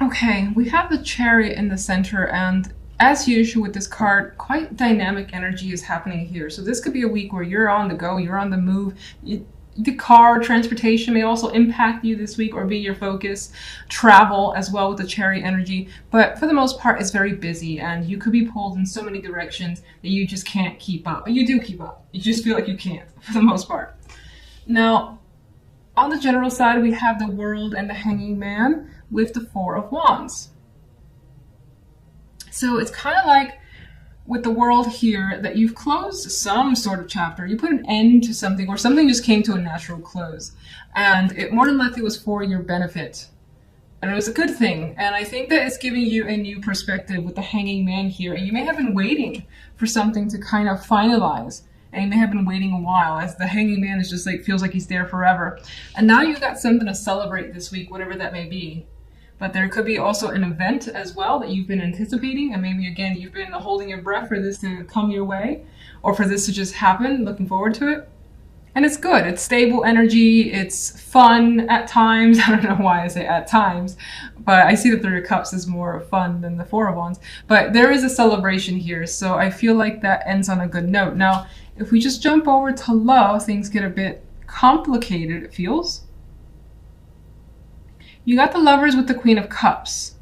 Okay, we have the Chariot in the center, and as usual with this card, quite dynamic energy is happening here. So this could be a week where you're on the go, you're on the move. The car transportation may also impact you this week or be your focus. Travel as well with the Chariot energy. But for the most part, it's very busy, and you could be pulled in so many directions that you just can't keep up. But you do keep up. You just feel like you can't for the most part. Now, on the general side, we have the World and the Hanging Man with the Four of Wands. So it's kind of like with the World here that you've closed some sort of chapter. You put an end to something, or something just came to a natural close. And it more than likely was for your benefit. And it was a good thing. And I think that it's giving you a new perspective with the Hanging Man here. And you may have been waiting for something to kind of finalize. And you may have been waiting a while, as the Hanging Man is just like, feels like he's there forever. And now you've got something to celebrate this week, whatever that may be. But there could be also an event as well that you've been anticipating, and maybe again you've been holding your breath for this to come your way, or for this to just happen, looking forward to it. And it's good, it's stable energy, it's fun at times. I don't know why I say at times, but I see the Three of Cups is more fun than the Four of Wands. But there is a celebration here, so I feel like that ends on a good note. Now, if we just jump over to love, things get a bit complicated, it feels. You got the Lovers with the Queen of Cups.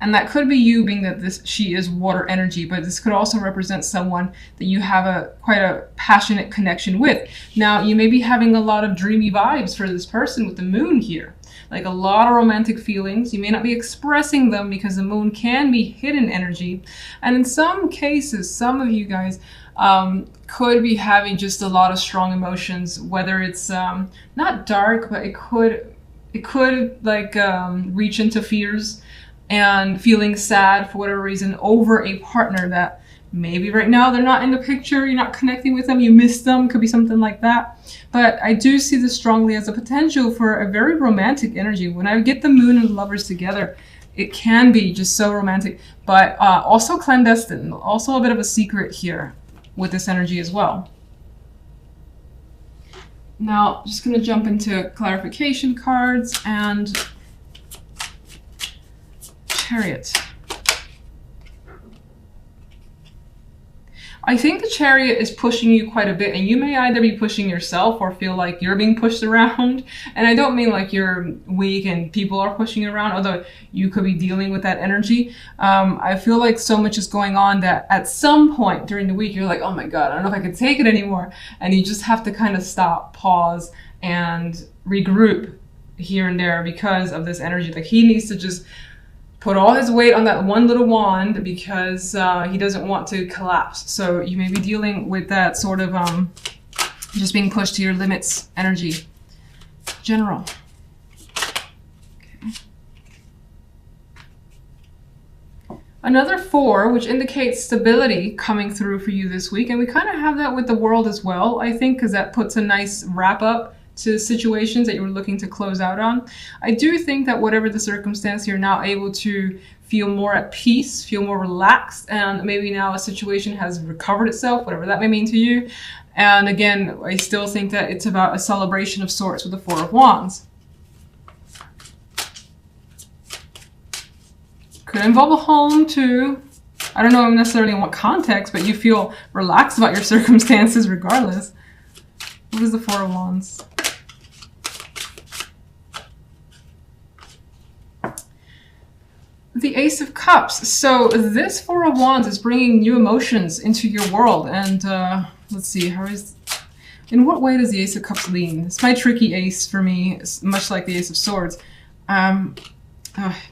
And that could be you, being that she is water energy, but this could also represent someone that you have quite a passionate connection with. Now, you may be having a lot of dreamy vibes for this person with the Moon here. Like a lot of romantic feelings. You may not be expressing them because the Moon can be hidden energy. And in some cases, some of you guys could be having just a lot of strong emotions, whether it's not dark, but it could like reach into fears and feeling sad for whatever reason over a partner that maybe right now they're not in the picture, you're not connecting with them, you miss them, could be something like that. But I do see this strongly as a potential for a very romantic energy. When I get the Moon and the Lovers together, it can be just so romantic, but also clandestine, also a bit of a secret here with this energy as well. Now, just going to jump into clarification cards and Chariot. I think the Chariot is pushing you quite a bit, and you may either be pushing yourself or feel like you're being pushed around. And I don't mean like you're weak and people are pushing you around, although you could be dealing with that energy. I feel like so much is going on that at some point during the week, you're like, oh my God, I don't know if I can take it anymore. And you just have to kind of stop, pause, and regroup here and there because of this energy. Like he needs to just put all his weight on that one little wand because he doesn't want to collapse. So you may be dealing with that sort of just being pushed to your limits energy. General. Okay. Another 4, which indicates stability coming through for you this week. And we kind of have that with the World as well, I think, because that puts a nice wrap up to situations that you were looking to close out on. I do think that whatever the circumstance, you're now able to feel more at peace, feel more relaxed, and maybe now a situation has recovered itself, whatever that may mean to you. And again, I still think that it's about a celebration of sorts with the Four of Wands. Could involve a home too. I don't know necessarily in what context, but you feel relaxed about your circumstances regardless. What is the Four of Wands? The Ace of Cups. So this Four of Wands is bringing new emotions into your world. And let's see, in what way does the Ace of Cups lean? It's my tricky ace for me, it's much like the Ace of Swords.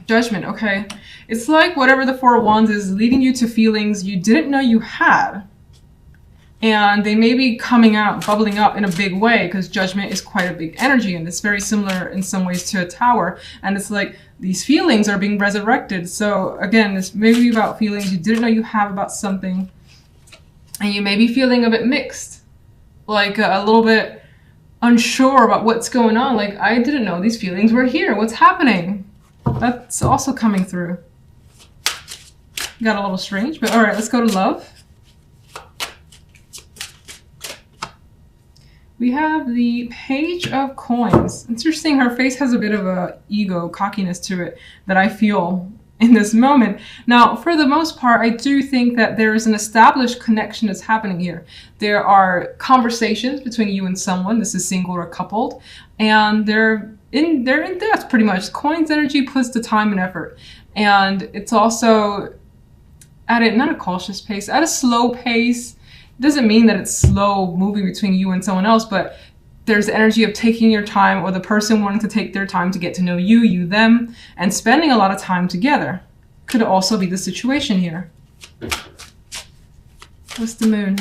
Judgment, okay. It's like whatever the Four of Wands is leading you to feelings you didn't know you had. And they may be coming out, bubbling up in a big way, because Judgment is quite a big energy, and it's very similar in some ways to a tower. And it's like these feelings are being resurrected. So again, this may be about feelings you didn't know you have about something, and you may be feeling a bit mixed, like a little bit unsure about what's going on. Like, I didn't know these feelings were here. What's happening? That's also coming through. Got a little strange, but all right, let's go to love. We have the Page of Coins. Interesting, her face has a bit of a ego, cockiness to it that I feel in this moment. Now, for the most part, I do think that there is an established connection that's happening here. There are conversations between you and someone. This is single or coupled, and they're in depth pretty much. Coins energy puts the time and effort, and it's also at a not a cautious pace, at a slow pace. Doesn't mean that it's slow moving between you and someone else, but there's the energy of taking your time, or the person wanting to take their time to get to know you, you them, and spending a lot of time together. Could also be the situation here. What's the moon?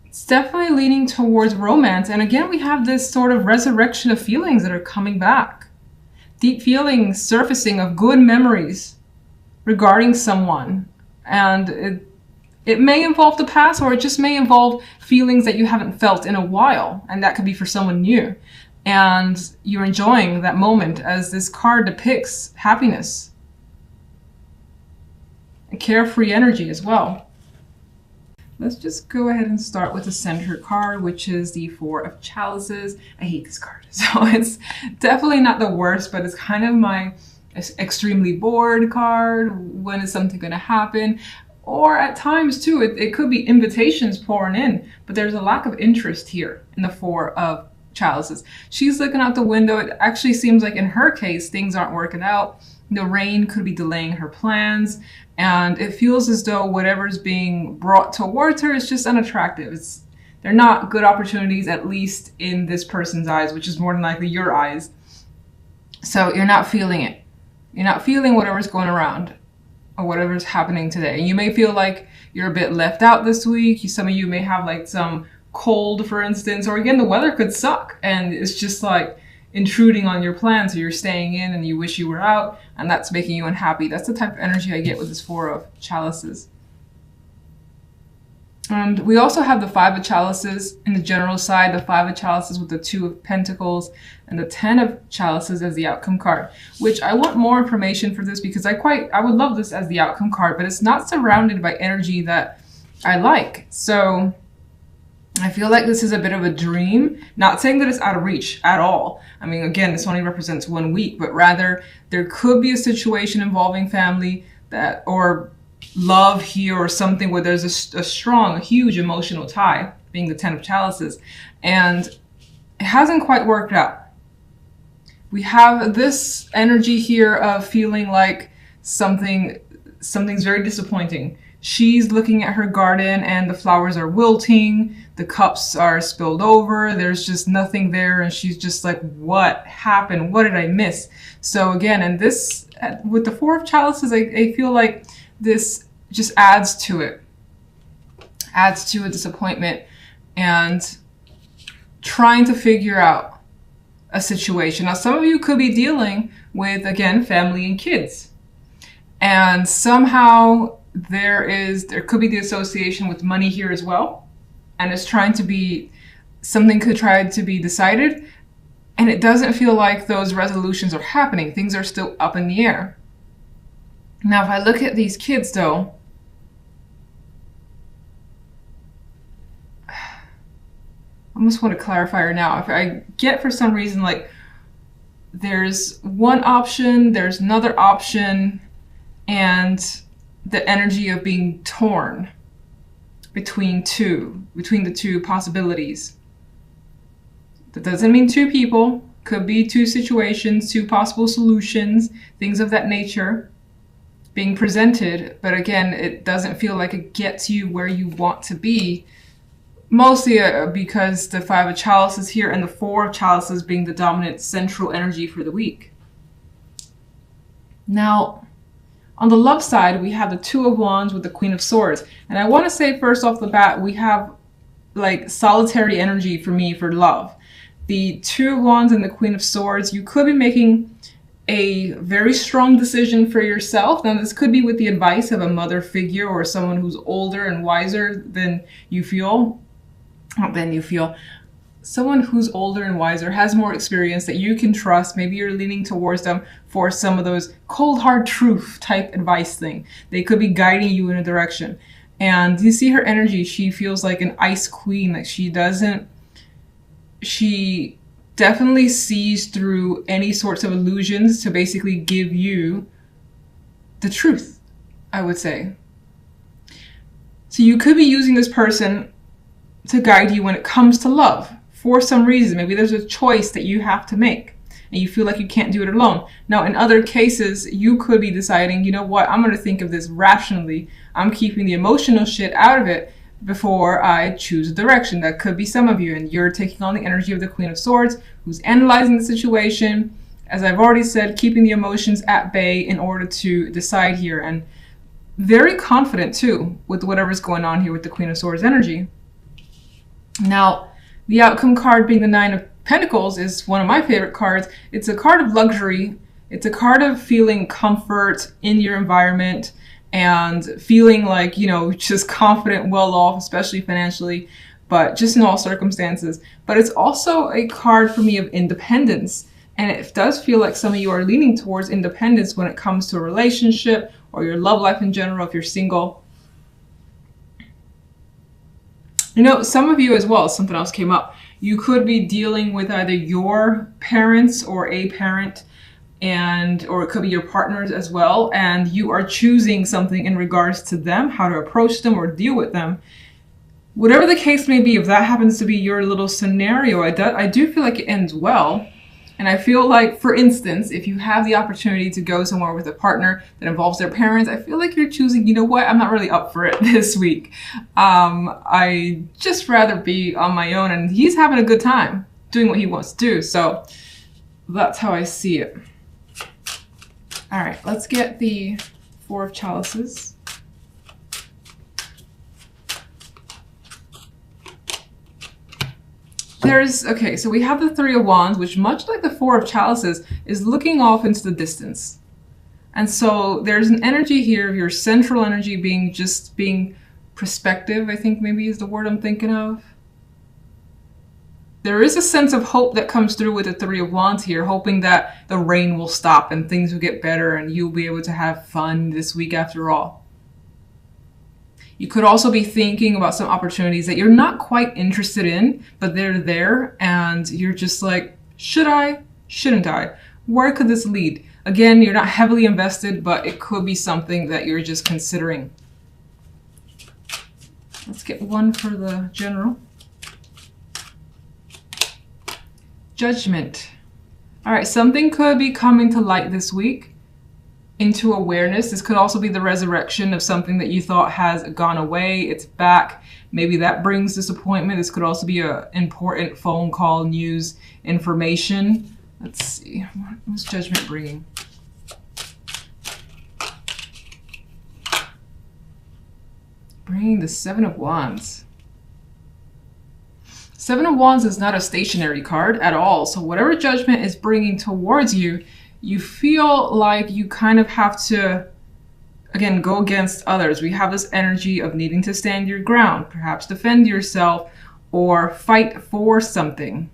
It's definitely leaning towards romance. And again, we have this sort of resurrection of feelings that are coming back. Deep feelings surfacing of good memories regarding someone, and it may involve the past, or it just may involve feelings that you haven't felt in a while, and that could be for someone new, and you're enjoying that moment, as this card depicts happiness and carefree energy as well. Let's just go ahead and start with the center card, which is the Four of Chalices. I hate this card, so it's definitely not the worst, but it's kind of my extremely bored card. When is something going to happen? Or at times too, it could be invitations pouring in, but there's a lack of interest here in the Four of Chalices. She's looking out the window. It actually seems like in her case, things aren't working out. The rain could be delaying her plans, and it feels as though whatever's being brought towards her is just unattractive. They're not good opportunities, at least in this person's eyes, which is more than likely your eyes. So you're not feeling it. You're not feeling whatever's going around or whatever's happening today. And you may feel like you're a bit left out this week. Some of you may have like some cold, for instance, or again, the weather could suck and it's just like intruding on your plans, so you're staying in and you wish you were out, and that's making you unhappy. That's the type of energy I get with this Four of Chalices. And we also have the Five of Chalices in the general side, the Five of Chalices with the Two of Pentacles, and the Ten of Chalices as the outcome card, which I want more information for this because I would love this as the outcome card, but it's not surrounded by energy that I like. So I feel like this is a bit of a dream, not saying that it's out of reach at all. I mean, again, this only represents 1 week, but rather there could be a situation involving family that, or love here, or something where there's a strong, a huge emotional tie, being the Ten of Chalices, and it hasn't quite worked out. We have this energy here of feeling like something's very disappointing. She's looking at her garden and the flowers are wilting, the cups are spilled over, there's just nothing there, and she's just like, what happened? What did I miss? So again, and this, with the Four of Chalices, I feel like this just adds to it, adds to a disappointment and trying to figure out a situation. Now, some of you could be dealing with, again, family and kids, and somehow there could be the association with money here as well, and it's trying to be, something could try to be decided, and it doesn't feel like those resolutions are happening. Things are still up in the air. Now, if I look at these kids, though, I almost want to clarify her now. If I get for some reason, like, there's one option, there's another option, and the energy of being torn between the two possibilities. That doesn't mean two people, could be two situations, two possible solutions, things of that nature being presented, but again, it doesn't feel like it gets you where you want to be, mostly because the Five of Chalices here and the Four of Chalices being the dominant central energy for the week. Now, on the love side, we have the Two of Wands with the Queen of Swords, and I want to say first off the bat, we have like solitary energy for me for love. The Two of Wands and the Queen of Swords, you could be making a very strong decision for yourself. Now, this could be with the advice of a mother figure or someone who's older and wiser than you feel. Not than you feel. Someone who's older and wiser, has more experience that you can trust. Maybe you're leaning towards them for some of those cold hard truth type advice thing. They could be guiding you in a direction. And you see her energy, she feels like an ice queen. Like she definitely sees through any sorts of illusions to basically give you the truth, I would say. So you could be using this person to guide you when it comes to love for some reason. Maybe there's a choice that you have to make and you feel like you can't do it alone. Now, in other cases, you could be deciding, you know what, I'm going to think of this rationally. I'm keeping the emotional shit out of it before I choose a direction. That could be some of you, and you're taking on the energy of the Queen of Swords, who's analyzing the situation, as I've already said, keeping the emotions at bay in order to decide here, and very confident too with whatever's going on here with the Queen of Swords energy. Now, the outcome card being the Nine of Pentacles is one of my favorite cards. It's a card of luxury. It's a card of feeling comfort in your environment and feeling like, you know, just confident, well off, especially financially, but just in all circumstances. But it's also a card for me of independence. And it does feel like some of you are leaning towards independence when it comes to a relationship or your love life in general, if you're single. You know, some of you as well, something else came up. You could be dealing with either your parents or a parent, or it could be your partners as well, and you are choosing something in regards to them, how to approach them or deal with them. Whatever the case may be, if that happens to be your little scenario, I do feel like it ends well. And I feel like, for instance, if you have the opportunity to go somewhere with a partner that involves their parents, I feel like you're choosing, you know what, I'm not really up for it this week. I just rather be on my own, and he's having a good time doing what he wants to do. So that's how I see it. All right, let's get the Four of Chalices. Okay, so we have the Three of Wands, which, much like the Four of Chalices, is looking off into the distance. And so there's an energy here of your central energy being perspective, I think maybe is the word I'm thinking of. There is a sense of hope that comes through with the Three of Wands here, hoping that the rain will stop and things will get better and you'll be able to have fun this week after all. You could also be thinking about some opportunities that you're not quite interested in, but they're there and you're just like, should I? Shouldn't I? Where could this lead? Again, you're not heavily invested, but it could be something that you're just considering. Let's get one for the general. Judgment. All right, something could be coming to light this week into awareness. This could also be the resurrection of something that you thought has gone away. It's back. Maybe that brings disappointment. This could also be an important phone call, news, information. Let's see. What's Judgment bringing? Bringing the Seven of Wands. Seven of Wands is not a stationary card at all. So whatever Judgment is bringing towards you, you feel like you kind of have to, again, go against others. We have this energy of needing to stand your ground, perhaps defend yourself or fight for something.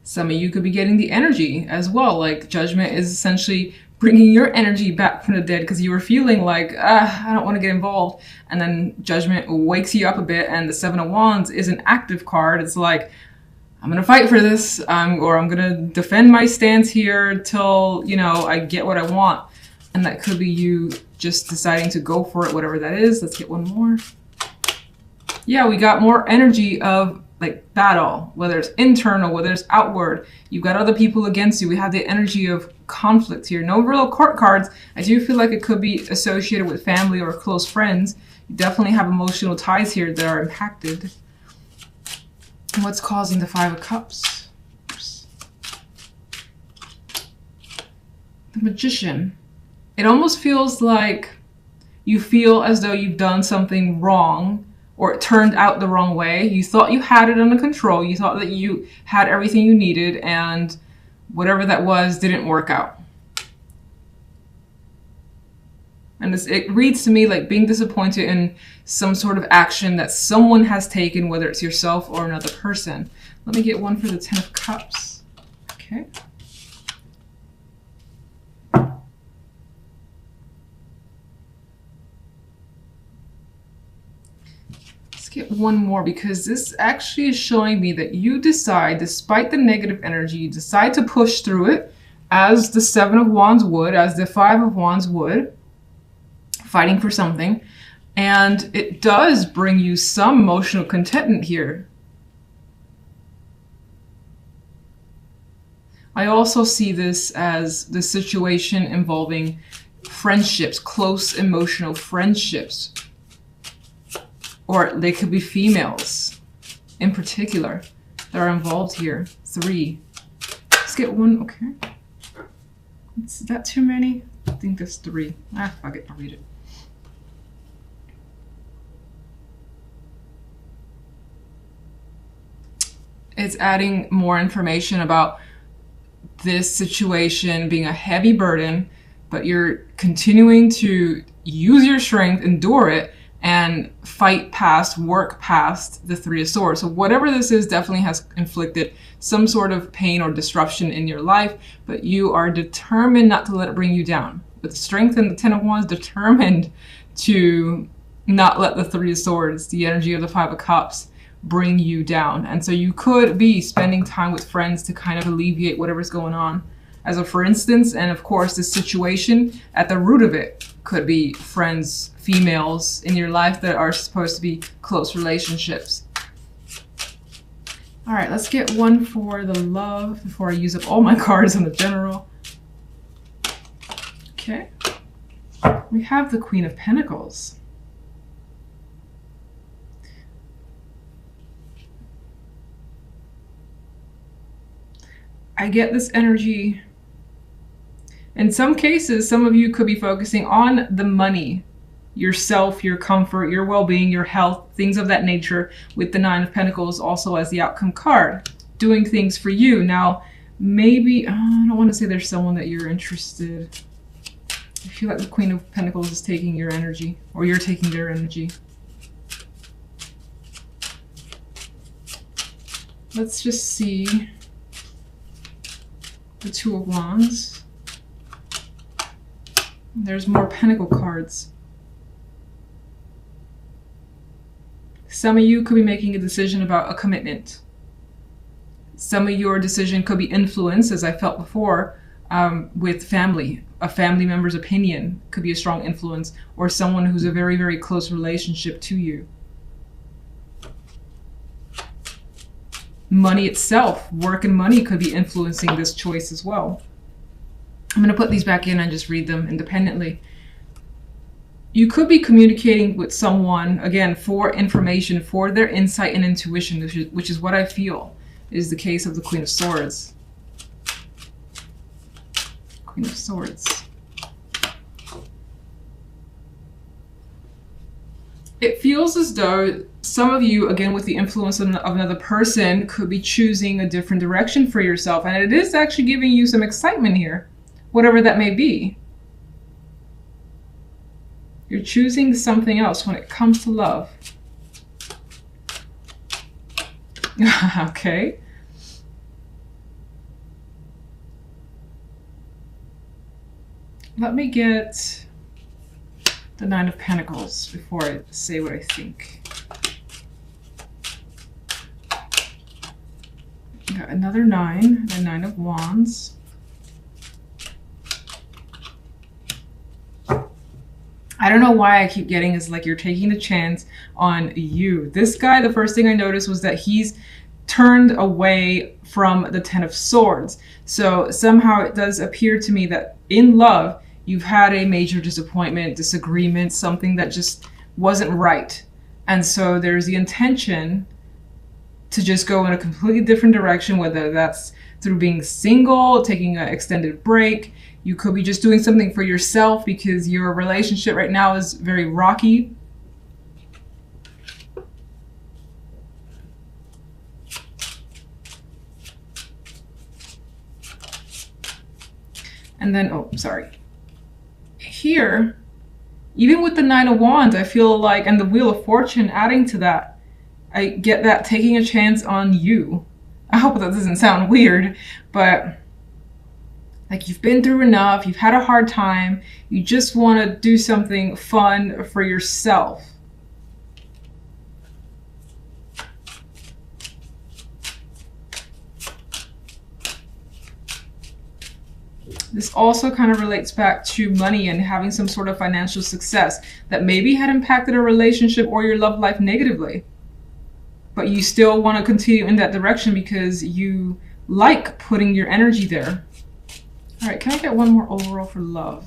Some of you could be getting the energy as well. Like Judgment is essentially bringing your energy back from the dead because you were feeling like, I don't want to get involved. And then Judgment wakes you up a bit, and the Seven of Wands is an active card. It's like, I'm going to fight for this, or I'm going to defend my stance here till, you know, I get what I want. And that could be you just deciding to go for it, whatever that is. Let's get one more. Yeah, we got more energy of like battle, whether it's internal, whether it's outward. You've got other people against you. We have the energy of conflict here. No real court cards. I do feel like it could be associated with family or close friends. You definitely have emotional ties here that are impacted. What's causing the Five of Cups? The Magician. It almost feels like you feel as though you've done something wrong, or it turned out the wrong way. You thought you had it under control. You thought that you had everything you needed, and whatever that was didn't work out. And it reads to me like being disappointed in some sort of action that someone has taken, whether it's yourself or another person. Let me get one for the Ten of Cups. Okay. Let's get one more, because this actually is showing me that you decide, despite the negative energy, you decide to push through it, as the Seven of Wands would, as the Five of Wands would, fighting for something. And it does bring you some emotional contentment here. I also see this as the situation involving friendships, close emotional friendships. Or they could be females in particular that are involved here. 3. Let's get one. Okay. Is that too many? I think that's 3. Ah, fuck it. I'll read it. It's adding more information about this situation being a heavy burden, but you're continuing to use your strength, endure it, and fight past, work past the Three of Swords. So whatever this is definitely has inflicted some sort of pain or disruption in your life, but you are determined not to let it bring you down. With strength and the Ten of Wands, determined to not let the Three of Swords, the energy of the Five of Cups, bring you down. And so you could be spending time with friends to kind of alleviate whatever's going on. As a for instance, and of course this situation at the root of it could be friends, females in your life that are supposed to be close relationships. All right, let's get one for the love before I use up all my cards in the general. Okay, we have the Queen of Pentacles. I get this energy. In some cases, some of you could be focusing on the money, yourself, your comfort, your well-being, your health, things of that nature, with the Nine of Pentacles also as the outcome card, doing things for you. Now, maybe, I don't want to say there's someone that you're interested. I feel like the Queen of Pentacles is taking your energy, or you're taking their energy. Let's just see the Two of Wands. There's more Pentacle cards. Some of you could be making a decision about a commitment. Some of your decision could be influenced, as I felt before, with family. A family member's opinion could be a strong influence, or someone who's a very, very close relationship to you. Money itself, work and money could be influencing this choice as well. I'm going to put these back in and just read them independently. You could be communicating with someone, again, for information, for their insight and intuition, which is what I feel is the case of the Queen of Swords. Queen of Swords. It feels as though some of you, again, with the influence of another person, could be choosing a different direction for yourself. And it is actually giving you some excitement here, whatever that may be. You're choosing something else when it comes to love. Okay. Let me get the Nine of Pentacles before I say what I think. Got another 9, the Nine of Wands. I don't know why I keep getting is like you're taking the chance on you. This guy, the first thing I noticed was that he's turned away from the Ten of Swords. So somehow it does appear to me that in love, you've had a major disappointment, disagreement, something that just wasn't right. And so there's the intention to just go in a completely different direction, whether that's through being single, taking an extended break. You could be just doing something for yourself because your relationship right now is very rocky. And then, oh, sorry. Here, Even with the Nine of Wands, I feel like, and the Wheel of Fortune adding to that, I get that taking a chance on you. I hope that doesn't sound weird, but like you've been through enough, you've had a hard time, you just want to do something fun for yourself. This also kind of relates back to money and having some sort of financial success that maybe had impacted a relationship or your love life negatively. But you still want to continue in that direction because you like putting your energy there. All right, can I get one more overall for love?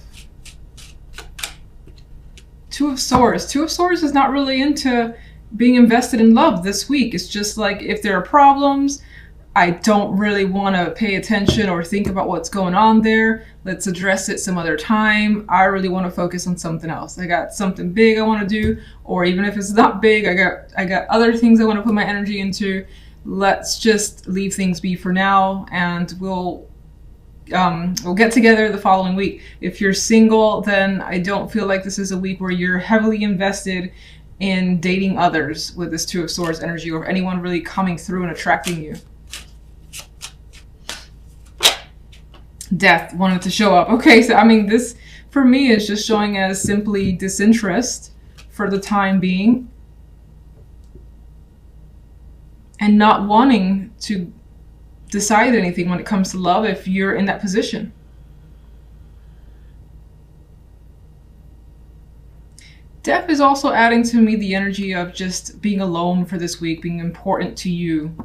Two of Swords. Two of Swords is not really into being invested in love this week. It's just like if there are problems, I don't really want to pay attention or think about what's going on there. Let's address it some other time. I really want to focus on something else. I got something big I want to do, or even if it's not big, I got other things I want to put my energy into. Let's just leave things be for now, and we'll get together the following week. If you're single, then I don't feel like this is a week where you're heavily invested in dating others with this Two of Swords energy, or anyone really coming through and attracting you. Death wanted to show up. Okay, so I mean, this for me is just showing as simply disinterest for the time being, and not wanting to decide anything when it comes to love if you're in that position. Death is also adding to me the energy of just being alone for this week, being important to you.